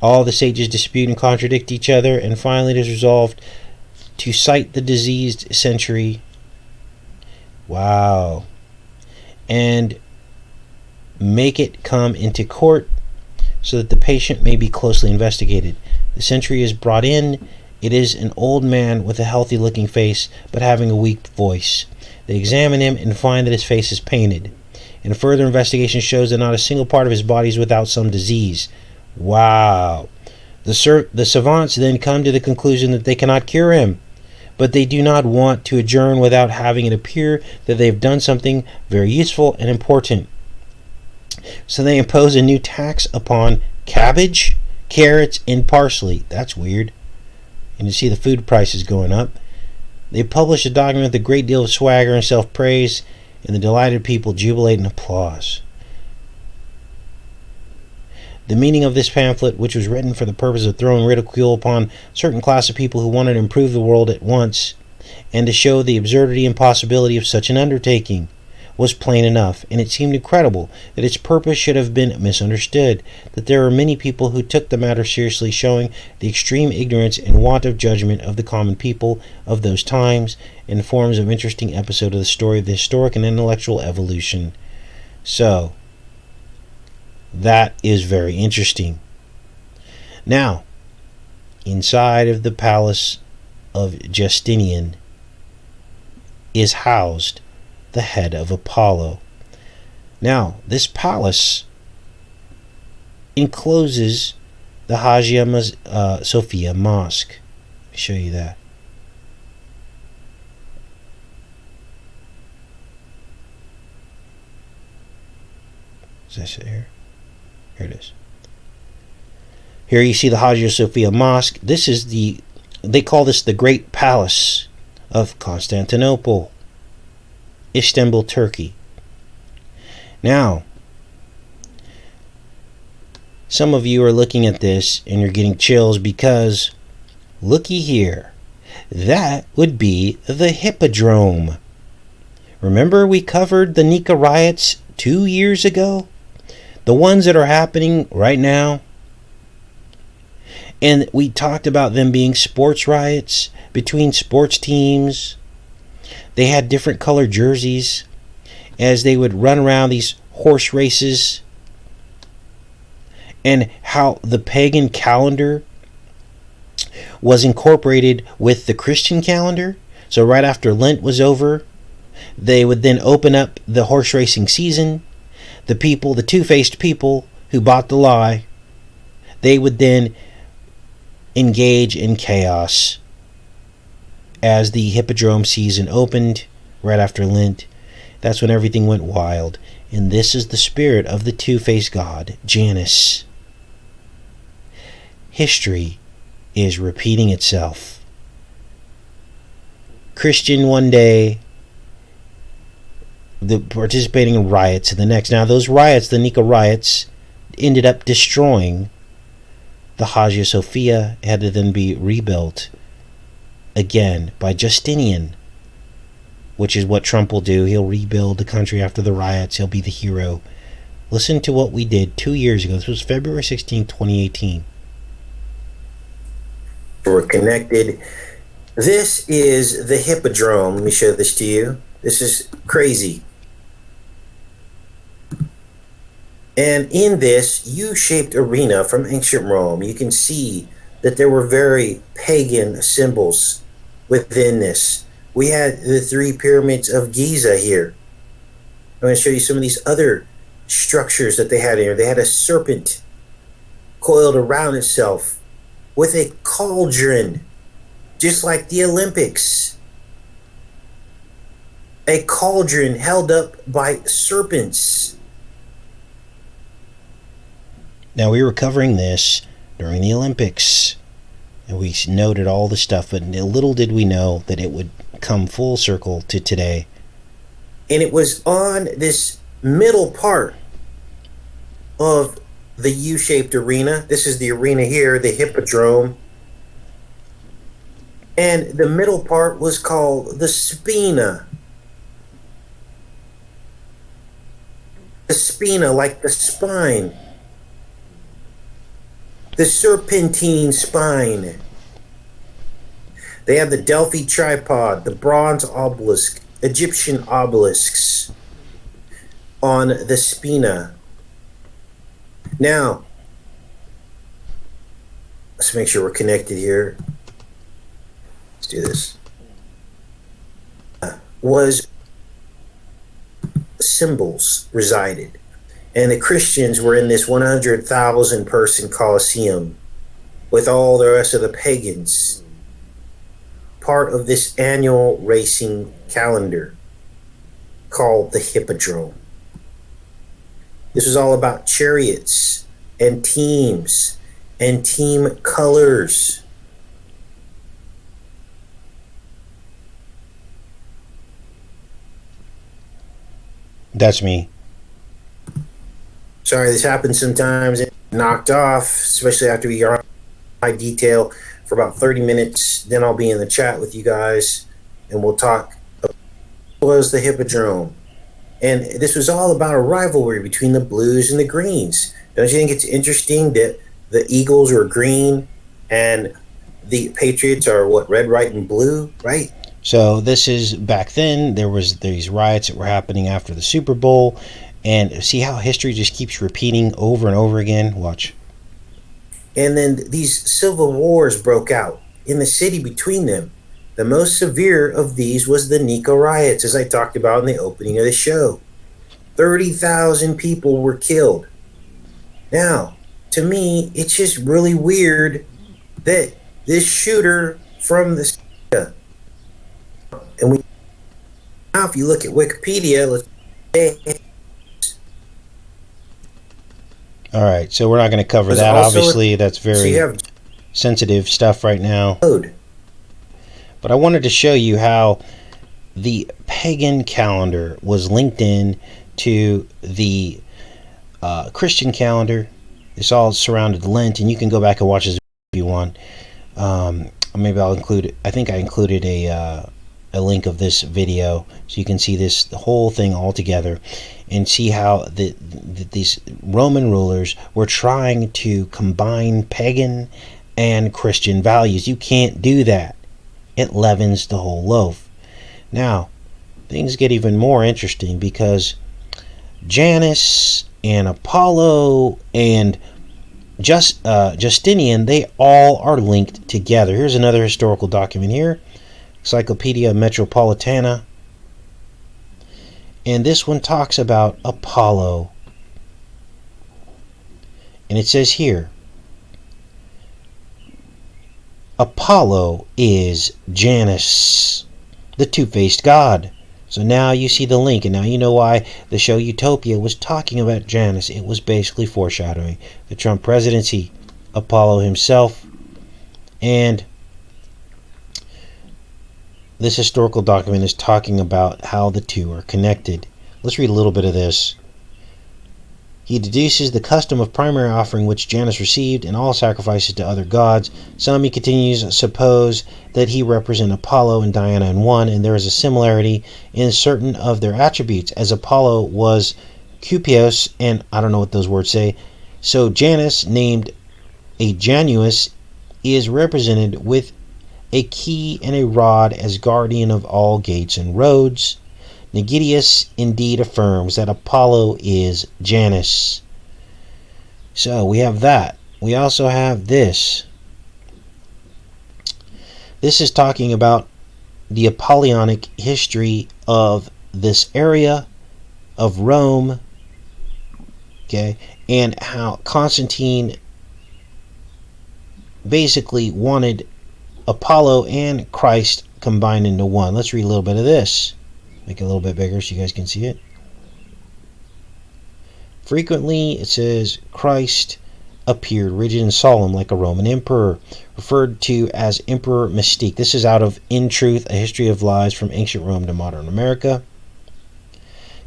All the sages dispute and contradict each other, and finally it is resolved to cite the diseased century. Wow. And make it come into court so that the patient may be closely investigated. The century is brought in. It is an old man with a healthy-looking face, but having a weak voice. They examine him and find that his face is painted. And further investigation shows that not a single part of his body is without some disease. Wow. The savants then come to the conclusion that they cannot cure him, but they do not want to adjourn without having it appear that they have done something very useful and important. So they impose a new tax upon cabbage, carrots, and parsley. That's weird. And you see the food prices going up. They publish a document with a great deal of swagger and self-praise, and the delighted people jubilate and applause. The meaning of this pamphlet, which was written for the purpose of throwing ridicule upon a certain class of people who wanted to improve the world at once, and to show the absurdity and possibility of such an undertaking, was plain enough, and it seemed incredible that its purpose should have been misunderstood, that there were many people who took the matter seriously, showing the extreme ignorance and want of judgment of the common people of those times, and forms of interesting episode of the story of the historic and intellectual evolution. So, that is very interesting. Now, inside of the palace of Justinian is housed the head of Apollo. Now, this palace encloses the Hagia Sophia Mosque. Let me show you that. Does that say here? Here it is. Here you see the Hagia Sophia Mosque. This is they call this the Great Palace of Constantinople, Istanbul, Turkey. Now, some of you are looking at this and you're getting chills because, looky here, that would be the Hippodrome. Remember we covered the Nika riots 2 years ago? The ones that are happening right now? And we talked about them being sports riots between sports teams. They had different colored jerseys as they would run around these horse races. And how the pagan calendar was incorporated with the Christian calendar. So right after Lent was over, they would then open up the horse racing season. The people, the two-faced people who bought the lie, they would then engage in chaos as the Hippodrome season opened right after Lent. That's when everything went wild. And this is the spirit of the two-faced god, Janus. History is repeating itself. Christian one day, participating in riots the next. Now those riots, the Nika riots, ended up destroying the Hagia Sophia. It had to then be rebuilt again by Justinian, which is what Trump will do. He'll rebuild the country after the riots. He'll be the hero. Listen to what we did 2 years ago. This was February 16, 2018. We're connected. This is the Hippodrome. Let me show this to you. This is crazy. And in this U-shaped arena from ancient Rome, you can see that there were very pagan symbols within this. We had the 3 pyramids of Giza here. I'm going to show you some of these other structures that they had here. They had a serpent coiled around itself with a cauldron, just like the Olympics. A cauldron held up by serpents. Now, we were covering this during the Olympics, and we noted all the stuff, but little did we know that it would come full circle to today. And it was on this middle part of the U-shaped arena. This is the arena here, the Hippodrome. And the middle part was called the spina. The spina, like the spine. The serpentine spine. They have the Delphi tripod, the bronze obelisk, Egyptian obelisks on the spina. Now, let's make sure we're connected here. Let's do this. Was symbols resided. And the Christians were in this 100,000 person Colosseum with all the rest of the pagans. Part of this annual racing calendar called the Hippodrome. This was all about chariots and teams and team colors. That's me. Sorry, this happens sometimes. It knocked off, especially after we are on high detail for about 30 minutes. Then I'll be in the chat with you guys and we'll talk about what was the Hippodrome. And this was all about a rivalry between the Blues and the Greens. Don't you think it's interesting that the Eagles are green and the Patriots are what, red, white, and blue, right? So this is back then. There was these riots that were happening after the Super Bowl. And see how history just keeps repeating over and over again? Watch. And then these civil wars broke out in the city between them. The most severe of these was the Nika riots, as I talked about in the opening of the show. 30,000 people were killed. Now, to me, it's just really weird that this shooter from the and we now if you look at Wikipedia, let's say. All right, so we're not going to cover that. Obviously, that's very sensitive stuff right now. But I wanted to show you how the pagan calendar was linked in to the Christian calendar. This all surrounded Lent, and you can go back and watch this if you want. Maybe I'll include it. I think I included a link of this video so you can see the whole thing all together and see how these Roman rulers were trying to combine pagan and Christian values. You can't do that. It leavens the whole loaf. Now, things get even more interesting because Janus and Apollo and Justinian, they all are linked together. Here's another historical document here, Encyclopedia Metropolitana, and this one talks about Apollo, and it says here, Apollo is Janus, the two-faced god. So now you see the link, and now you know why the show Utopia was talking about Janus. It was basically foreshadowing the Trump presidency, Apollo himself, and this historical document is talking about how the two are connected. Let's read a little bit of this. He deduces the custom of primary offering which Janus received and all sacrifices to other gods. Some, he continues, suppose that he represent Apollo and Diana in one, and there is a similarity in certain of their attributes, as Apollo was Cupios, and I don't know what those words say. So Janus, named a Janus, is represented with a key and a rod as guardian of all gates and roads. Nigidius indeed affirms that Apollo is Janus. So we have that. We also have this. This is talking about the Apollonic history of this area of Rome, okay, and how Constantine basically wanted Apollo and Christ combined into one. Let's read a little bit of this. Make it a little bit bigger so you guys can see it. Frequently, it says, Christ appeared rigid and solemn like a Roman emperor, referred to as Emperor Mystique. This is out of In Truth, A History of Lies from Ancient Rome to Modern America.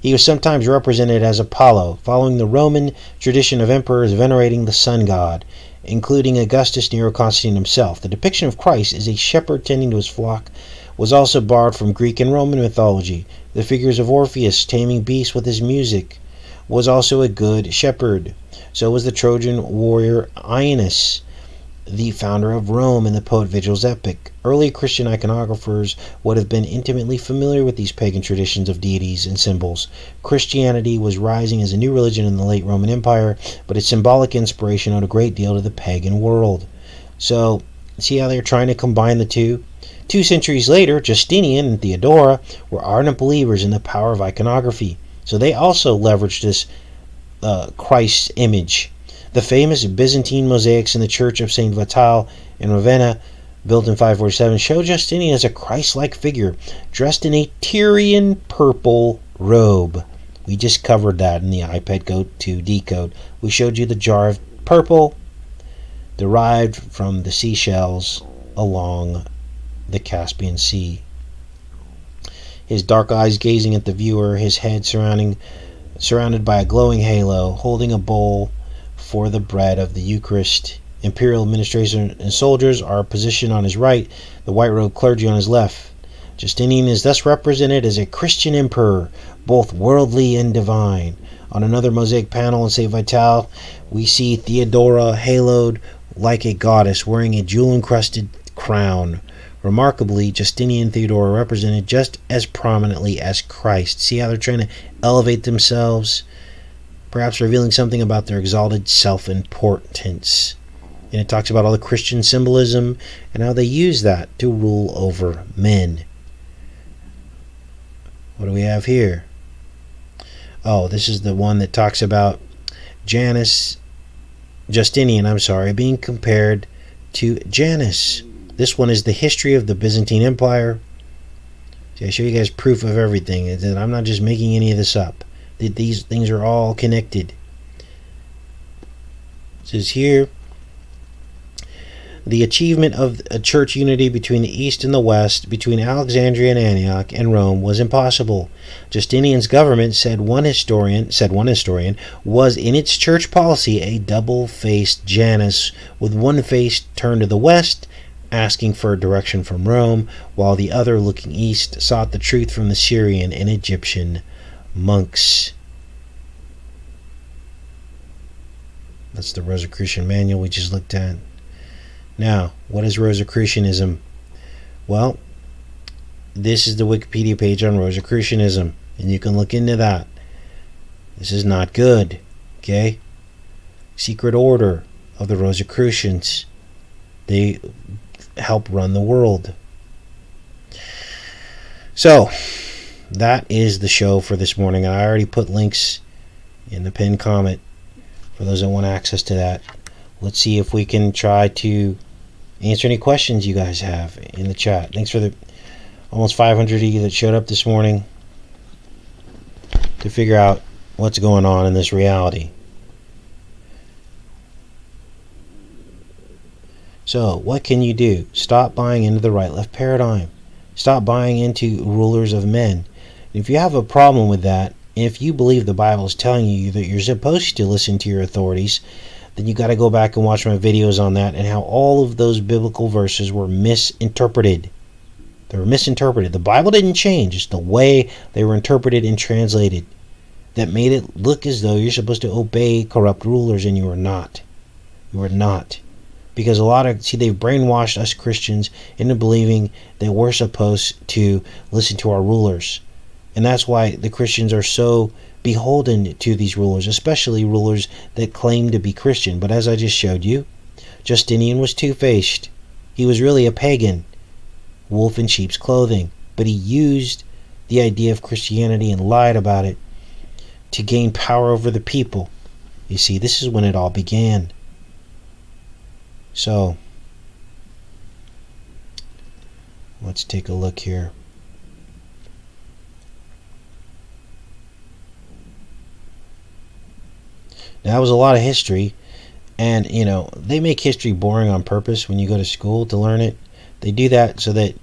He was sometimes represented as Apollo, following the Roman tradition of emperors venerating the sun god, including Augustus, Nero, Constantine himself. The depiction of Christ as a shepherd tending to his flock was also borrowed from Greek and Roman mythology. The figures of Orpheus taming beasts with his music was also a good shepherd. So was the Trojan warrior Aeneas, the founder of Rome in the poet Virgil's epic. Early Christian iconographers would have been intimately familiar with these pagan traditions of deities and symbols. Christianity was rising as a new religion in the late Roman Empire, but its symbolic inspiration owed a great deal to the pagan world. So, see how they're trying to combine the two? 2 centuries later, Justinian and Theodora were ardent believers in the power of iconography. So they also leveraged this Christ image. The famous Byzantine mosaics in the Church of St. Vital in Ravenna, built in 547, show Justinian as a Christ-like figure, dressed in a Tyrian purple robe. We just covered that in the iPad Go to Decode. We showed you the jar of purple derived from the seashells along the Caspian Sea. His dark eyes gazing at the viewer, his head surrounded by a glowing halo, holding a bowl for the bread of the Eucharist. Imperial administration and soldiers are positioned on his right, the white-robed clergy on his left. Justinian is thus represented as a Christian emperor, both worldly and divine. On another mosaic panel in St. Vital, we see Theodora haloed like a goddess, wearing a jewel-encrusted crown. Remarkably, Justinian and Theodora represented just as prominently as Christ. See how they're trying to elevate themselves, perhaps revealing something about their exalted self-importance. And it talks about all the Christian symbolism and how they use that to rule over men. What do we have here? Oh, this is the one that talks about Justinian, being compared to Janus. This one is the history of the Byzantine Empire. See, I show you guys proof of everything. That I'm not just making any of this up. These things are all connected. It says here, the achievement of a church unity between the East and the West, between Alexandria and Antioch and Rome, was impossible. Justinian's government, said one historian, was in its church policy a double-faced Janus, with one face turned to the west, asking for direction from Rome, while the other, looking east, sought the truth from the Syrian and Egyptian monks. That's the Rosicrucian manual we just looked at. Now, what is Rosicrucianism? Well, this is the Wikipedia page on Rosicrucianism, and you can look into that. This is not good, okay? Secret order of the Rosicrucians. They help run the world. So, that is the show for this morning. I already put links in the pinned comment for those that want access to that. Let's see if we can try to answer any questions you guys have in the chat. Thanks for the almost 500 of you that showed up this morning to figure out what's going on in this reality. So, what can you do? Stop buying into the right-left paradigm. Stop buying into rulers of men. If you have a problem with that, if you believe the Bible is telling you that you're supposed to listen to your authorities, then you got to go back and watch my videos on that and how all of those biblical verses were misinterpreted. They were misinterpreted. The Bible didn't change. It's the way they were interpreted and translated that made it look as though you're supposed to obey corrupt rulers, and you are not. You are not. Because they've brainwashed us Christians into believing that we're supposed to listen to our rulers. And that's why the Christians are so beholden to these rulers, especially rulers that claim to be Christian. But as I just showed you, Justinian was two-faced. He was really a pagan, wolf in sheep's clothing. But he used the idea of Christianity and lied about it to gain power over the people. You see, this is when it all began. So, let's take a look here. Now, that was a lot of history, and, they make history boring on purpose when you go to school to learn it. They do that so that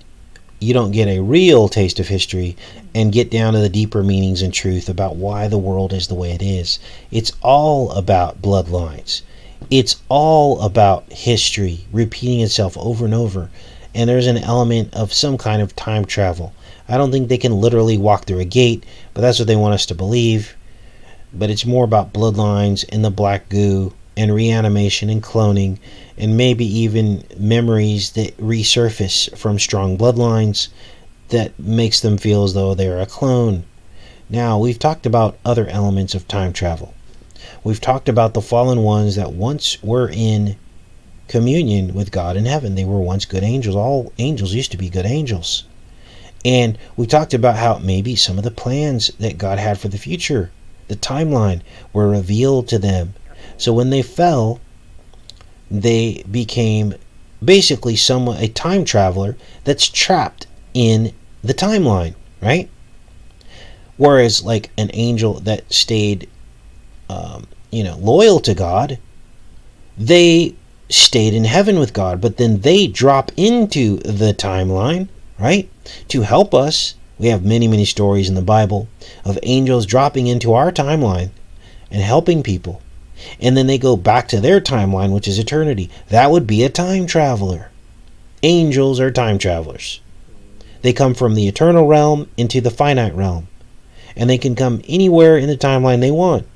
you don't get a real taste of history and get down to the deeper meanings and truth about why the world is the way it is. It's all about bloodlines. It's all about history repeating itself over and over, and there's an element of some kind of time travel. I don't think they can literally walk through a gate, but that's what they want us to believe. But it's more about bloodlines and the black goo and reanimation and cloning and maybe even memories that resurface from strong bloodlines that makes them feel as though they're a clone. Now, we've talked about other elements of time travel. We've talked about the fallen ones that once were in communion with God in heaven. They were once good angels. All angels used to be good angels. And we talked about how maybe some of the plans that God had for the future, the timeline, were revealed to them. So when they fell, they became basically a time traveler that's trapped in the timeline, right? Whereas like an angel that stayed loyal to God, they stayed in heaven with God, but then they drop into the timeline, right? To help us. We have many, many stories in the Bible of angels dropping into our timeline and helping people. And then they go back to their timeline, which is eternity. That would be a time traveler. Angels are time travelers. They come from the eternal realm into the finite realm. And they can come anywhere in the timeline they want.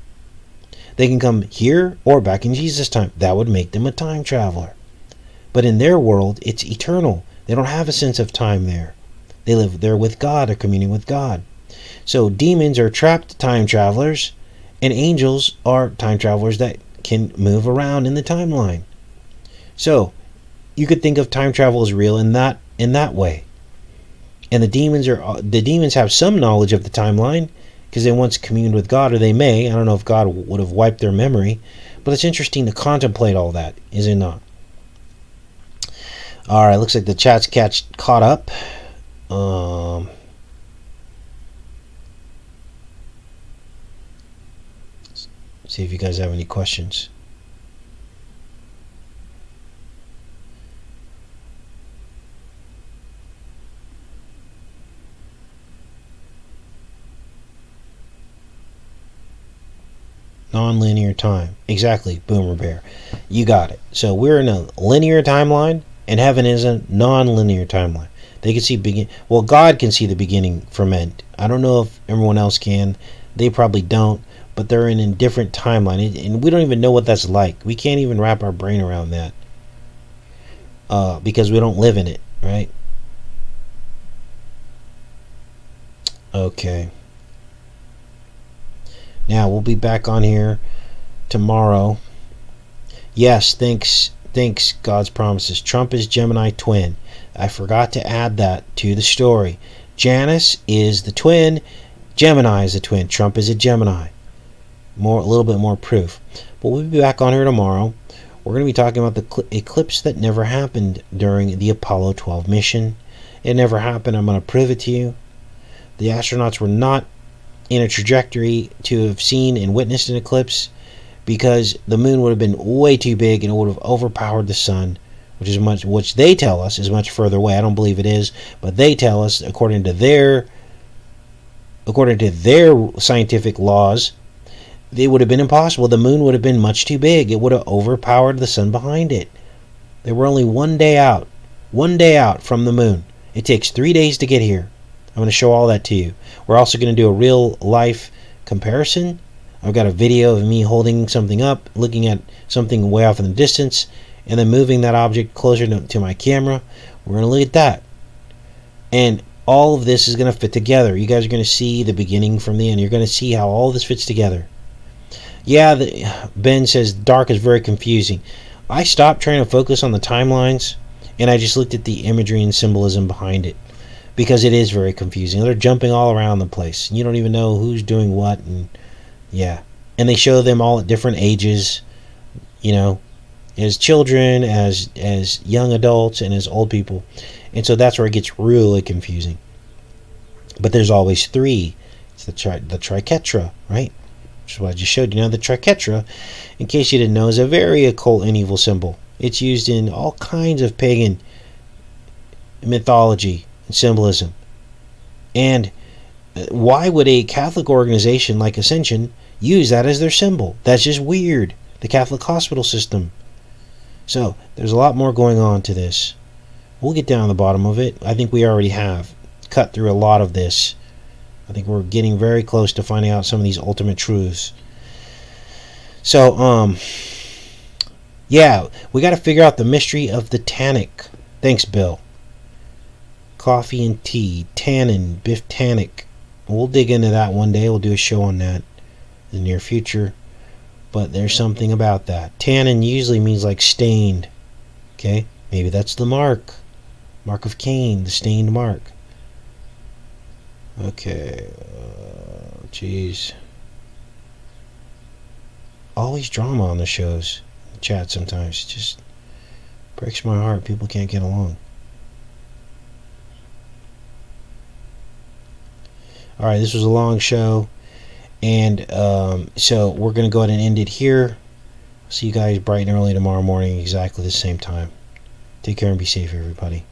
They can come here or back in Jesus' time. That would make them a time traveler. But in their world, it's eternal. They don't have a sense of time there. They live there with God, or communing with God. So demons are trapped time travelers, and angels are time travelers that can move around in the timeline. So you could think of time travel as real in that way. And the demons have some knowledge of the timeline because they once communed with God, or they may. I don't know if God would have wiped their memory, but it's interesting to contemplate all that, is it not? All right, looks like the chat's caught up. See if you guys have any questions. Non-linear time. Exactly, Boomer Bear. You got it. So we're in a linear timeline, and heaven is a non-linear timeline. They can see well, God can see the beginning from end. I don't know if everyone else can. They probably don't, but they're in a different timeline, and we don't even know what that's like. We can't even wrap our brain around that because we don't live in it, right? Okay. Now we'll be back on here tomorrow. Yes, thanks God's promises. Trump is Gemini twin. I forgot to add that to the story. Janus is the twin. Gemini is the twin. Trump is a Gemini. A little bit more proof. But we'll be back on here tomorrow. We're going to be talking about the eclipse that never happened during the Apollo 12 mission. It never happened. I'm going to prove it to you. The astronauts were not in a trajectory to have seen and witnessed an eclipse because the moon would have been way too big and it would have overpowered the sun, which they tell us is much further away. I don't believe it is, but they tell us according to their scientific laws, it would have been impossible. The moon would have been much too big. It would have overpowered the sun behind it. They were only one day out from the moon. It takes 3 days to get here. I'm going to show all that to you. We're also going to do a real life comparison. I've got a video of me holding something up, looking at something way off in the distance, and then moving that object closer to my camera. We're going to look at that. And all of this is going to fit together. You guys are going to see the beginning from the end. You're going to see how all this fits together. Yeah, Ben says dark is very confusing. I stopped trying to focus on the timelines, and I just looked at the imagery and symbolism behind it. Because it is very confusing. They're jumping all around the place. You don't even know who's doing what. And yeah. And they show them all at different ages. You know. As children, as young adults, and as old people. And so that's where it gets really confusing. But there's always three. It's the triquetra, right? Which is what I just showed you. Now the triquetra, in case you didn't know, is a very occult and evil symbol. It's used in all kinds of pagan mythology. Symbolism. And why would a Catholic organization like Ascension use that as their symbol? That's just weird. The Catholic hospital system. So there's a lot more going on to this. We'll get down to the bottom of it. I think we already have cut through a lot of this. I think we're getting very close to finding out some of these ultimate truths. So yeah, we got to figure out the mystery of the tannic. Thanks, Bill. Coffee and tea, tannin, biff tannic. We'll dig into that one day. We'll do a show on that in the near future. But there's something about that. Tannin usually means like stained. Okay? Maybe that's the mark. Mark of Cain, the stained mark. Okay. Jeez. Always drama on the shows. The chat sometimes. It just breaks my heart. People can't get along. Alright, this was a long show, and so we're going to go ahead and end it here. See you guys bright and early tomorrow morning, exactly the same time. Take care and be safe, everybody.